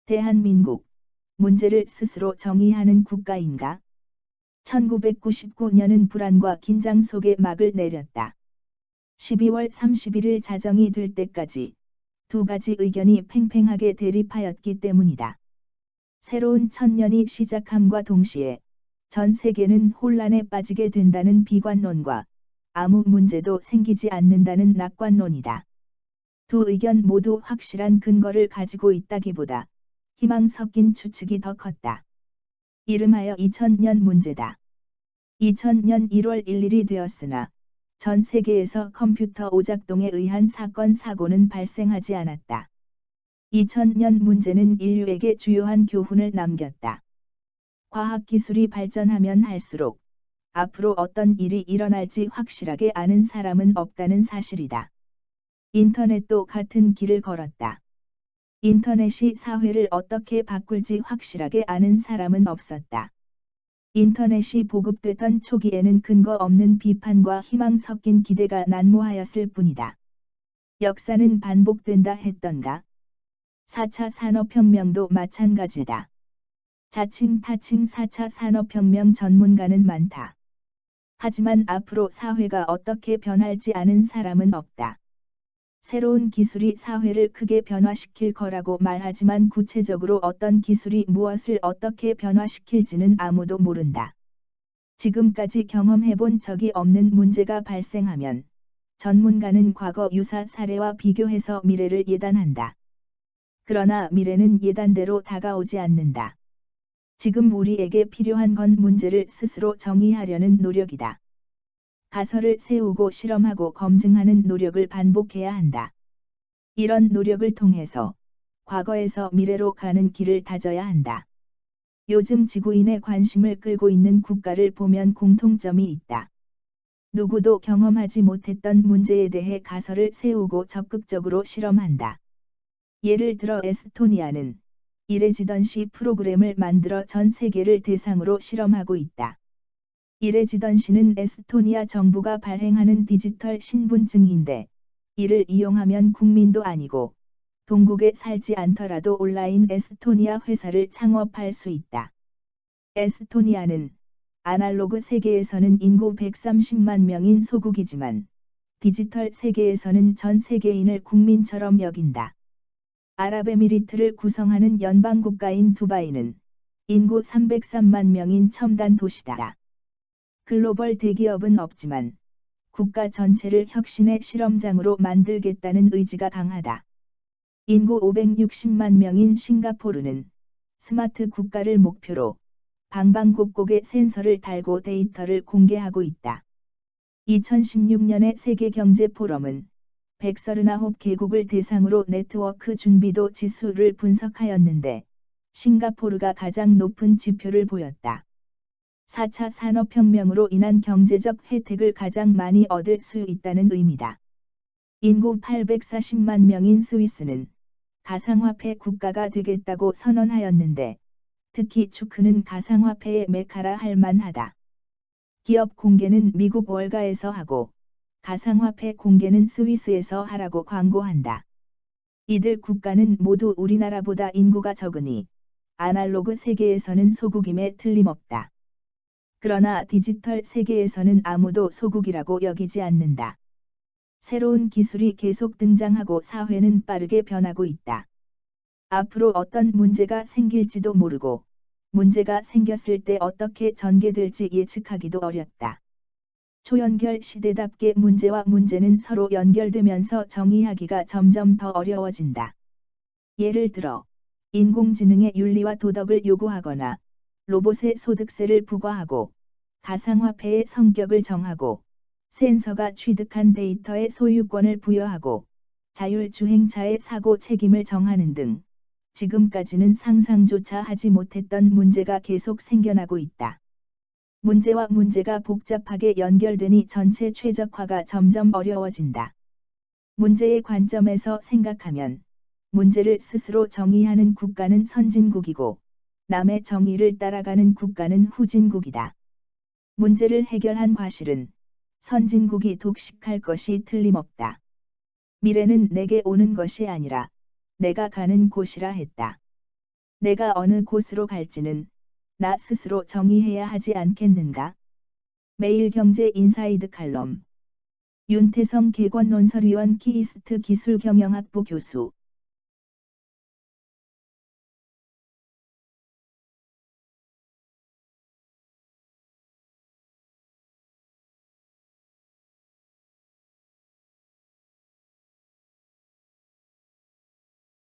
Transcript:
대한민국, 문제를 스스로 정의하는 국가인가? 1999년은 불안과 긴장 속에 막을 내렸다. 12월 31일 자정이 될 때까지 두 가지 의견이 팽팽하게 대립하였기 때문이다. 새로운 천년이 시작함과 동시에 전 세계는 혼란에 빠지게 된다는 비관론과 아무 문제도 생기지 않는다는 낙관론이다. 두 의견 모두 확실한 근거를 가지고 있다기보다 희망 섞인 추측이 더 컸다. 이름하여 2000년 문제다. 2000년 1월 1일이 되었으나 전 세계에서 컴퓨터 오작동에 의한 사건 사고는 발생하지 않았다. 2000년 문제는 인류에게 주요한 교훈을 남겼다. 과학기술이 발전하면 할수록 앞으로 어떤 일이 일어날지 확실하게 아는 사람은 없다는 사실이다. 인터넷도 같은 길을 걸었다. 인터넷이 사회를 어떻게 바꿀지 확실하게 아는 사람은 없었다. 인터넷이 보급되던 초기에는 근거 없는 비판과 희망 섞인 기대가 난무하였을 뿐이다. 역사는 반복된다 했던가? 4차 산업혁명도 마찬가지다. 자칭 타칭 4차 산업혁명 전문가는 많다. 하지만 앞으로 사회가 어떻게 변할지 아는 사람은 없다. 새로운 기술이 사회를 크게 변화시킬 거라고 말하지만 구체적으로 어떤 기술이 무엇을 어떻게 변화시킬지는 아무도 모른다. 지금까지 경험해본 적이 없는 문제가 발생하면 전문가는 과거 유사 사례와 비교해서 미래를 예단한다. 그러나 미래는 예단대로 다가오지 않는다. 지금 우리에게 필요한 건 문제를 스스로 정의하려는 노력이다. 가설을 세우고 실험하고 검증하는 노력을 반복해야 한다. 이런 노력을 통해서 과거에서 미래로 가는 길을 다져야 한다. 요즘 지구인의 관심을 끌고 있는 국가를 보면 공통점이 있다. 누구도 경험하지 못했던 문제에 대해 가설을 세우고 적극적으로 실험한다. 예를 들어 에스토니아는 이레지던시 프로그램을 만들어 전 세계를 대상으로 실험하고 있다. 이레지던시는 에스토니아 정부가 발행하는 디지털 신분증인데 이를 이용하면 국민도 아니고 동국에 살지 않더라도 온라인 에스토니아 회사를 창업할 수 있다. 에스토니아는 아날로그 세계에서는 인구 130만 명인 소국이지만 디지털 세계에서는 전 세계인을 국민처럼 여긴다. 아랍에미리트를 구성하는 연방국가인 두바이는 인구 303만 명인 첨단 도시다. 글로벌 대기업은 없지만 국가 전체를 혁신의 실험장으로 만들겠다는 의지가 강하다. 인구 560만 명인 싱가포르는 스마트 국가를 목표로 방방곡곡에 센서를 달고 데이터를 공개하고 있다. 2016년의 세계경제포럼은 139개국을 대상으로 네트워크 준비도 지수를 분석하였는데 싱가포르가 가장 높은 지표를 보였다. 4차 산업혁명으로 인한 경제적 혜택을 가장 많이 얻을 수 있다는 의미다. 인구 840만 명인 스위스는 가상화폐 국가가 되겠다고 선언하였는데 특히 주크는 가상화폐의 메카라 할 만하다. 기업 공개는 미국 월가에서 하고 가상화폐 공개는 스위스에서 하라고 광고한다. 이들 국가는 모두 우리나라보다 인구가 적으니 아날로그 세계에서는 소국임에 틀림없다. 그러나 디지털 세계에서는 아무도 소국이라고 여기지 않는다. 새로운 기술이 계속 등장하고 사회는 빠르게 변하고 있다. 앞으로 어떤 문제가 생길지도 모르고 문제가 생겼을 때 어떻게 전개될지 예측하기도 어렵다. 초연결 시대답게 문제와 문제는 서로 연결되면서 정의하기가 점점 더 어려워진다. 예를 들어 인공지능의 윤리와 도덕을 요구하거나 로봇의 소득세를 부과하고 가상화폐의 성격을 정하고 센서가 취득한 데이터의 소유권을 부여하고 자율주행차의 사고 책임을 정하는 등 지금까지는 상상조차 하지 못했던 문제가 계속 생겨나고 있다. 문제와 문제가 복잡하게 연결되니 전체 최적화가 점점 어려워진다. 문제의 관점에서 생각하면 문제를 스스로 정의하는 국가는 선진국이고 남의 정의를 따라가는 국가는 후진국이다. 문제를 해결한 과실은 선진국이 독식할 것이 틀림없다. 미래는 내게 오는 것이 아니라 내가 가는 곳이라 했다. 내가 어느 곳으로 갈지는 나 스스로 정의해야 하지 않겠는가? 매일경제 인사이드 칼럼. 윤태성 개관논설위원 키이스트 기술경영학부 교수.